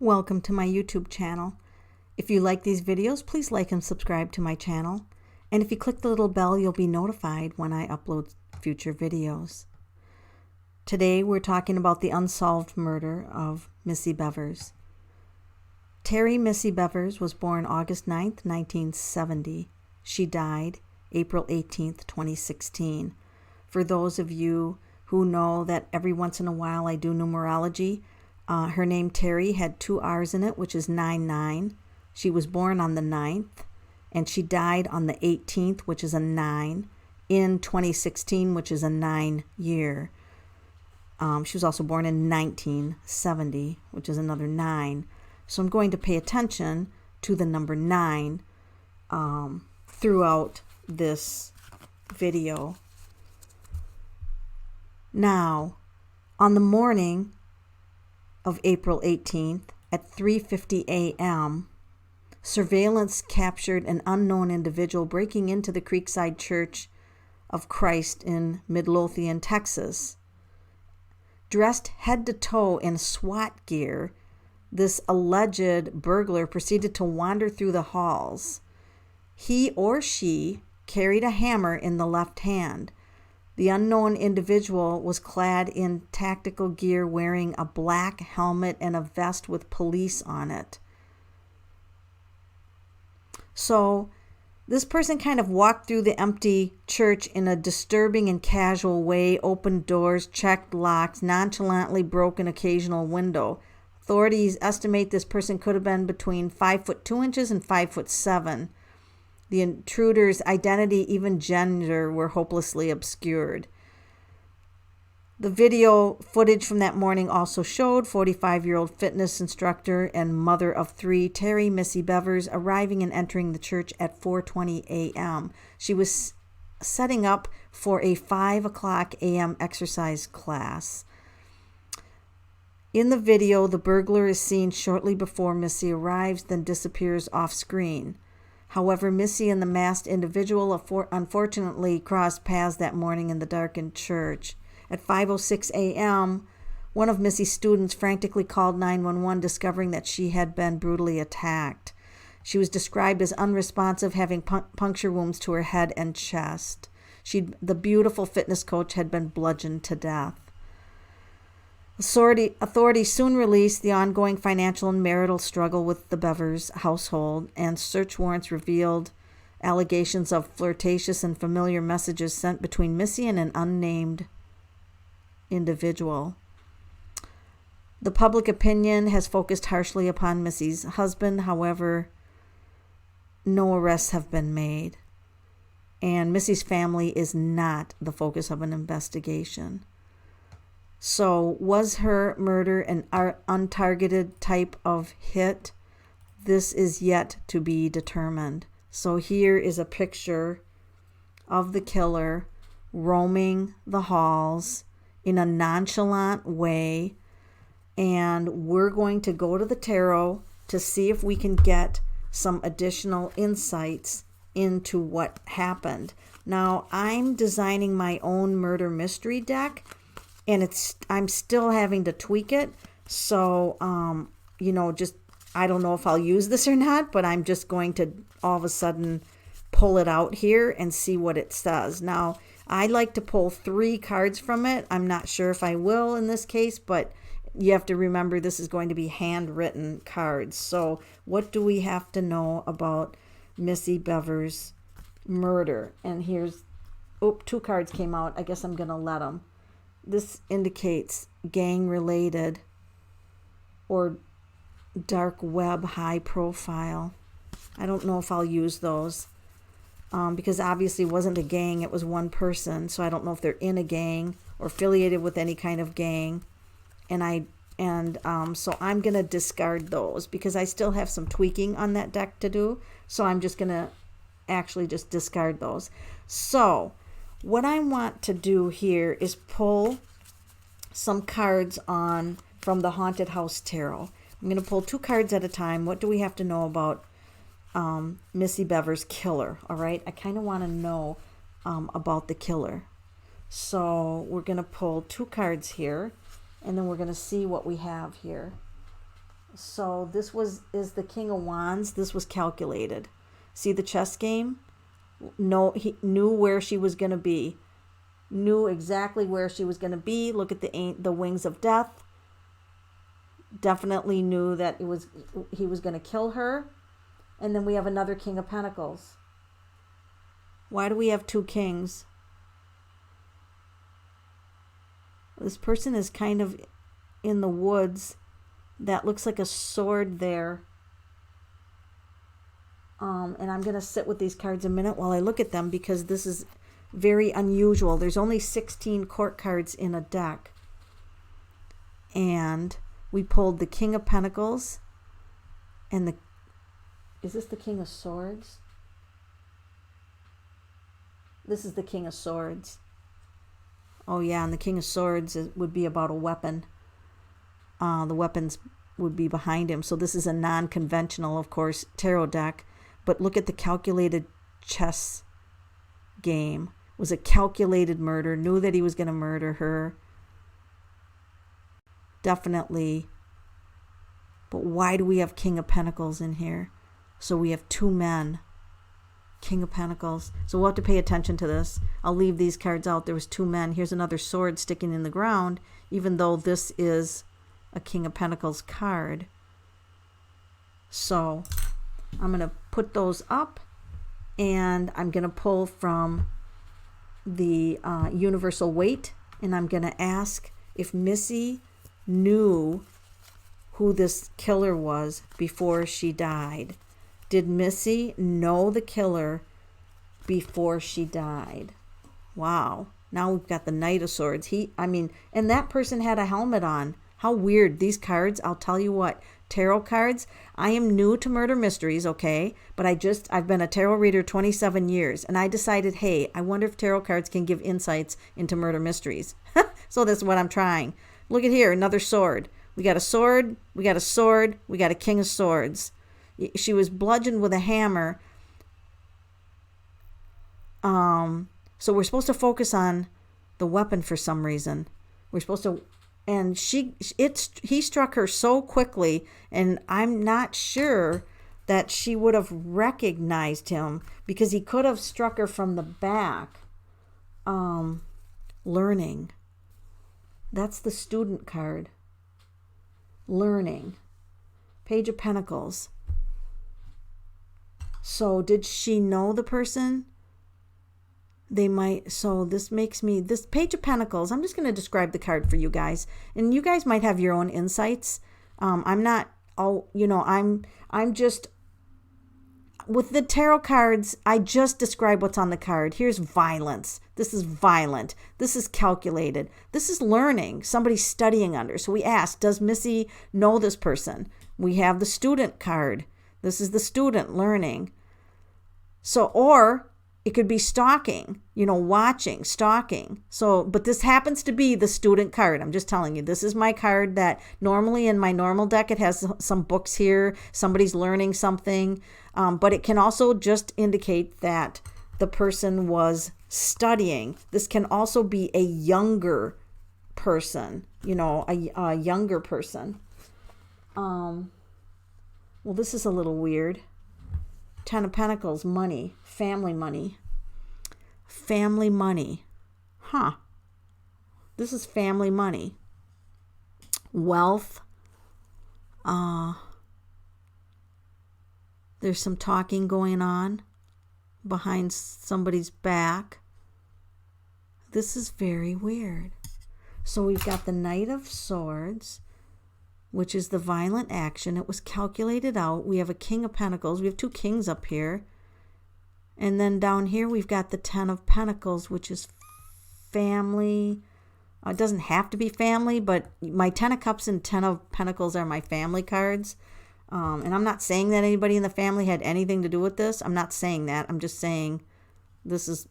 Welcome to my YouTube channel. If you like these videos, please like and subscribe to my channel. And if you click the little bell, you'll be notified when I upload future videos. Today we're talking about the unsolved murder of Missy Bevers. Terry Missy Bevers was born August 9th, 1970. She died April 18th, 2016. For those of you who know that every once in a while I do numerology, her name Terry had 2 R's in it, which is 99. She was born on the 9th, and she died on the 18th, which is a 9, in 2016, which is a 9 year. She was also born in 1970, which is another 9. So I'm going to pay attention to the number 9 throughout this video. Now, on the morning of April 18th at 3:50 a.m., surveillance captured an unknown individual breaking into the Creekside Church of Christ in Midlothian, Texas. Dressed head to toe in SWAT gear, this alleged burglar proceeded to wander through the halls. He or she carried a hammer in the left hand. The unknown individual was clad in tactical gear, wearing a black helmet and a vest with police on it. So this person kind of walked through the empty church in a disturbing and casual way, opened doors, checked locks, nonchalantly broke an occasional window. Authorities estimate this person could have been between 5'2" and 5'7". The intruder's identity, even gender, were hopelessly obscured. The video footage from that morning also showed 45-year-old fitness instructor and mother of 3, Terry Missy Bevers, arriving and entering the church at 4:20 a.m. She was setting up for a 5 o'clock a.m. exercise class. In the video, the burglar is seen shortly before Missy arrives, then disappears off screen. However, Missy and the masked individual unfortunately crossed paths that morning in the darkened church. At 5:06 a.m., one of Missy's students frantically called 911, discovering that she had been brutally attacked. She was described as unresponsive, having puncture wounds to her head and chest. The beautiful fitness coach had been bludgeoned to death. Authorities soon released the ongoing financial and marital struggle with the Bevers household, and search warrants revealed allegations of flirtatious and familiar messages sent between Missy and an unnamed individual. The public opinion has focused harshly upon Missy's husband. However, no arrests have been made, and Missy's family is not the focus of an investigation. So, was her murder an untargeted type of hit? This is yet to be determined. So here is a picture of the killer roaming the halls in a nonchalant way. And we're going to go to the tarot to see if we can get some additional insights into what happened. Now, I'm designing my own murder mystery deck, and I'm still having to tweak it. So, I don't know if I'll use this or not, but I'm just going to all of a sudden pull it out here and see what it says. Now, I like to pull 3 cards from it. I'm not sure if I will in this case, but you have to remember this is going to be handwritten cards. So what do we have to know about Missy Bevers' murder? And here's, 2 cards came out. I guess I'm going to let them. This indicates gang-related or dark web high profile. I don't know if I'll use those because obviously it wasn't a gang. It was one person. So I don't know if they're in a gang or affiliated with any kind of gang. So I'm going to discard those because I still have some tweaking on that deck to do. So I'm just going to actually just discard those. So what I want to do here is pull some cards from the Haunted House Tarot. I'm going to pull 2 cards at a time. What do we have to know about Missy Bevers' killer? All right, I kind of want to know about the killer. So we're going to pull 2 cards here, and then we're going to see what we have here. So this is the King of Wands. This was calculated. See the chess game? No, he knew where she was going to be. Knew exactly where she was going to be. Look at the wings of death. Definitely knew that he was going to kill her. And then we have another King of Pentacles. Why do we have two kings? This person is kind of in the woods. That looks like a sword there. And I'm going to sit with these cards a minute while I look at them, because this is very unusual. There's only 16 court cards in a deck. And we pulled the King of Pentacles and is this the King of Swords? This is the King of Swords. Oh yeah, and the King of Swords would be about a weapon. The weapons would be behind him. So this is a non-conventional, of course, tarot deck. But look at the calculated chess game. It was a calculated murder. Knew that he was going to murder her. Definitely. But why do we have King of Pentacles in here? So we have two men. King of Pentacles. So we'll have to pay attention to this. I'll leave these cards out. There was two men. Here's another sword sticking in the ground, even though this is a King of Pentacles card. So I'm going to put those up, and I'm going to pull from the universal weight, and I'm going to ask if Missy knew who this killer was before she died. Did Missy know the killer before she died? Wow. Now we've got the Knight of Swords. And that person had a helmet on. How weird. These cards, I'll tell you what, tarot cards, I am new to murder mysteries, okay? But I've been a tarot reader 27 years, and I decided, hey, I wonder if tarot cards can give insights into murder mysteries. So that's what I'm trying. Look at here, another sword. We got a sword, we got a sword, we got a King of Swords. She was bludgeoned with a hammer. So we're supposed to focus on the weapon for some reason. We're supposed to, and he struck her so quickly, and I'm not sure that she would have recognized him, because he could have struck her from the back. Learning. That's the student card. Learning. Page of Pentacles. So did she know the person? They might. So this makes me, this Page of Pentacles, I'm just going to describe the card for you guys, and you guys might have your own insights. I'm just, with the tarot cards, I just describe what's on the card. Here's violence. This is violent. This is calculated. This is learning. Somebody's studying under. So we asked, does Missy know this person? We have the student card. This is the student learning. So, or it could be stalking, watching, stalking. So, but this happens to be the student card. I'm just telling you, this is my card that normally in my normal deck, it has some books here. Somebody's learning something. But it can also just indicate that the person was studying. This can also be a younger person, a younger person. Well, this is a little weird. Ten of Pentacles, money, family money. Family money. Huh. This is family money. Wealth. There's some talking going on behind somebody's back. This is very weird. So we've got the Knight of Swords, which is the violent action. It was calculated out. We have a King of Pentacles. We have two kings up here. And then down here we've got the Ten of Pentacles, which is family. It doesn't have to be family, but my Ten of Cups and Ten of Pentacles are my family cards. And I'm not saying that anybody in the family had anything to do with this. I'm not saying that. I'm just saying this is,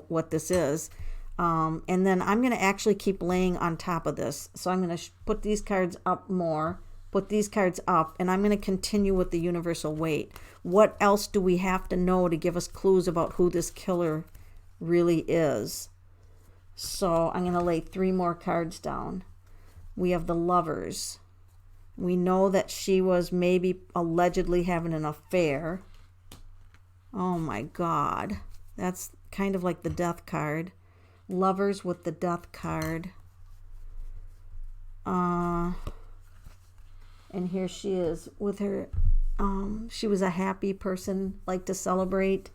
what this is. And then I'm going to actually keep laying on top of this. So I'm going to put these cards up more, put these cards up, and I'm going to continue with the universal weight. What else do we have to know to give us clues about who this killer really is? So I'm going to lay 3 more cards down. We have the Lovers. We know that she was maybe allegedly having an affair. Oh my God. That's kind of like the death card. Lovers with the death card. And here she is with her, she was a happy person, liked to celebrate.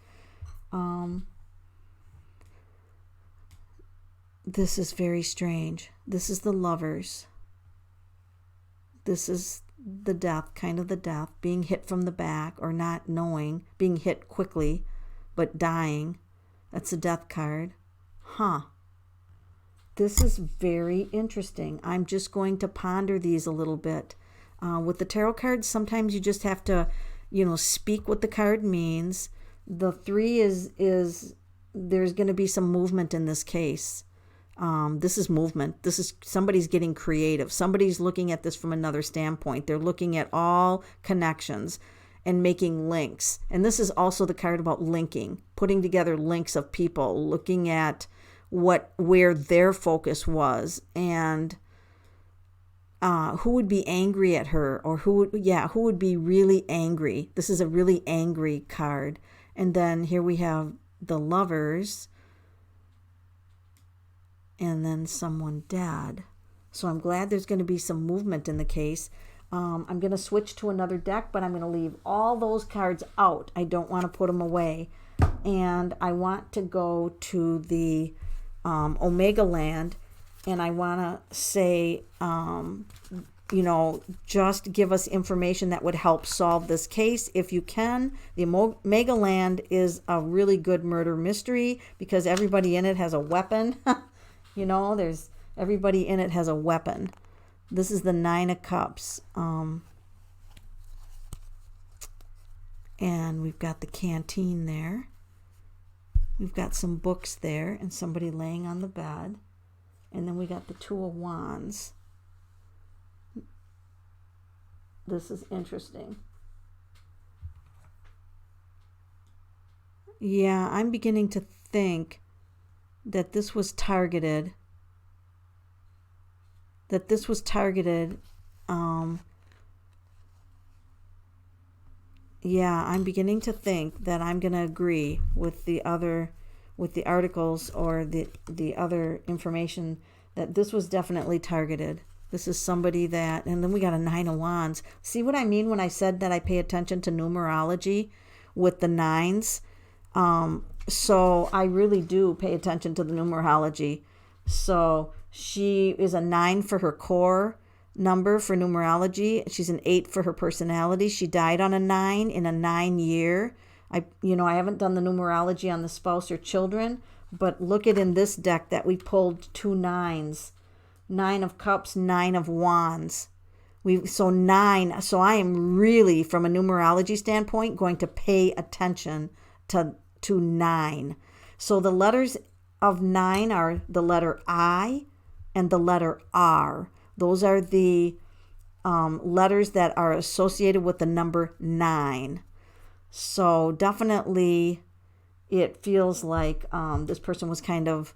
This is very strange. This is the Lovers. This is the death, kind of the death, being hit from the back or not knowing, being hit quickly, but dying. That's a death card. This is very interesting. I'm just going to ponder these a little bit. With the tarot cards, sometimes you just have to, speak what the card means. The 3 is there's going to be some movement in this case. This is movement. This is somebody's getting creative. Somebody's looking at this from another standpoint. They're looking at all connections and making links. And this is also the card about linking, putting together links of people, looking at where their focus was, and who would be angry at her, or who would be really angry. This is a really angry card. And then here we have the Lovers, and then someone dead. So I'm glad there's going to be some movement in the case. I'm going to switch to another deck, but I'm going to leave all those cards out. I don't want to put them away. And I want to go to the Omega Land, and I want to say, just give us information that would help solve this case if you can. The Omega Land is a really good murder mystery because everybody in it has a weapon. There's everybody in it has a weapon. This is the 9 of Cups. And we've got the canteen there. We've got some books there and somebody laying on the bed. And then we got the 2 of Wands. This is interesting. Yeah, I'm beginning to think that this was targeted. I'm beginning to think that I'm going to agree with the articles or the other information that this was definitely targeted. This is somebody that, and then we got a 9 of Wands. See what I mean when I said that I pay attention to numerology with the 9s? So I really do pay attention to the numerology. So she is a 9 for her core number for numerology. She's an 8 for her personality. She died on a 9 in a 9 year. I haven't done the numerology on the spouse or children, but look at in this deck that we pulled 2 9s. 9 of Cups, 9 of Wands. So I am really, from a numerology standpoint, going to pay attention to 9. So the letters of 9 are the letter I and the letter R. Those are the letters that are associated with the number 9. So definitely it feels like this person was kind of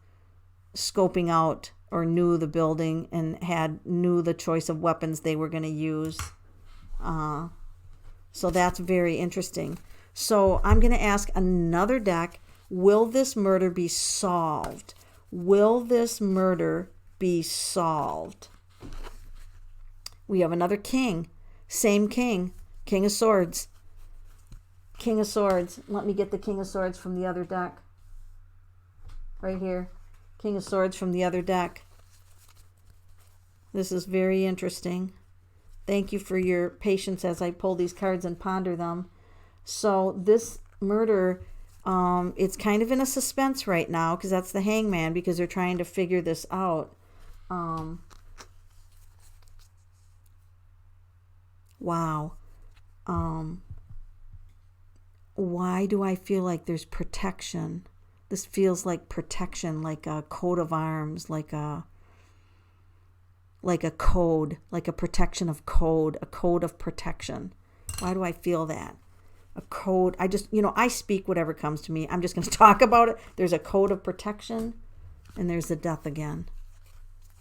scoping out or knew the building and knew the choice of weapons they were going to use. So that's very interesting. So I'm going to ask another deck, will this murder be solved? Will this murder be solved? We have another king. Same king. King of Swords. King of Swords. Let me get the King of Swords from the other deck. Right here. King of Swords from the other deck. This is very interesting. Thank you for your patience as I pull these cards and ponder them. So this murder, it's kind of in a suspense right now because that's the Hangman, because they're trying to figure this out. Wow. Why do I feel like there's protection? This feels like protection, like a coat of arms, like a code, like a protection of code, a code of protection. Why do I feel that? A code. I speak whatever comes to me. I'm just going to talk about it. There's a code of protection, and there's the death again.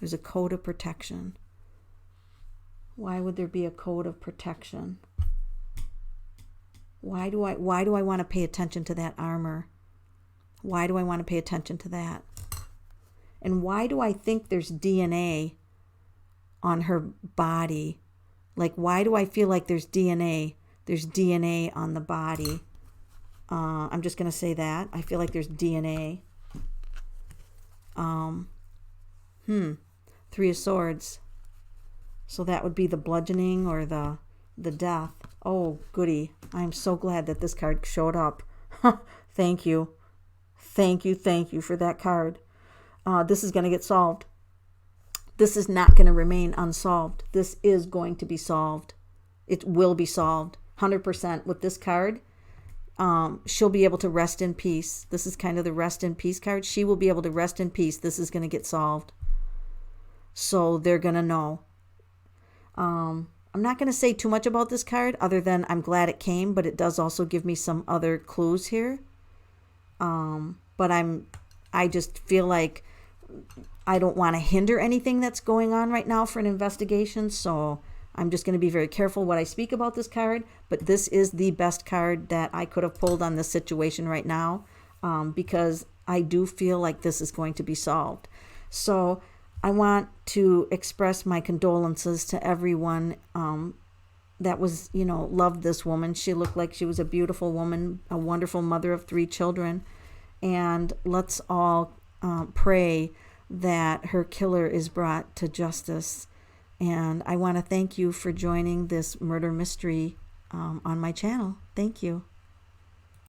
There's a code of protection. Why would there be a code of protection? Why do I want to pay attention to that armor? Why do I want to pay attention to that? And why do I think there's DNA on her body? Like, why do I feel like there's DNA? There's DNA on the body. I'm just going to say that. I feel like there's DNA. Three of Swords. So that would be the bludgeoning or the death. Oh, goody. I'm so glad that this card showed up. Thank you. Thank you for that card. This is going to get solved. This is not going to remain unsolved. This is going to be solved. It will be solved. 100% with this card. She'll be able to rest in peace. This is kind of the rest in peace card. She will be able to rest in peace. This is going to get solved. So they're going to know. I'm not going to say too much about this card other than I'm glad it came, but it does also give me some other clues here. But I just feel like I don't want to hinder anything that's going on right now for an investigation. So I'm just going to be very careful what I speak about this card. But this is the best card that I could have pulled on this situation right now, because I do feel like this is going to be solved. So I want to express my condolences to everyone that was, loved this woman. She looked like she was a beautiful woman, a wonderful mother of 3 children. And let's all pray that her killer is brought to justice. And I want to thank you for joining this murder mystery on my channel. Thank you.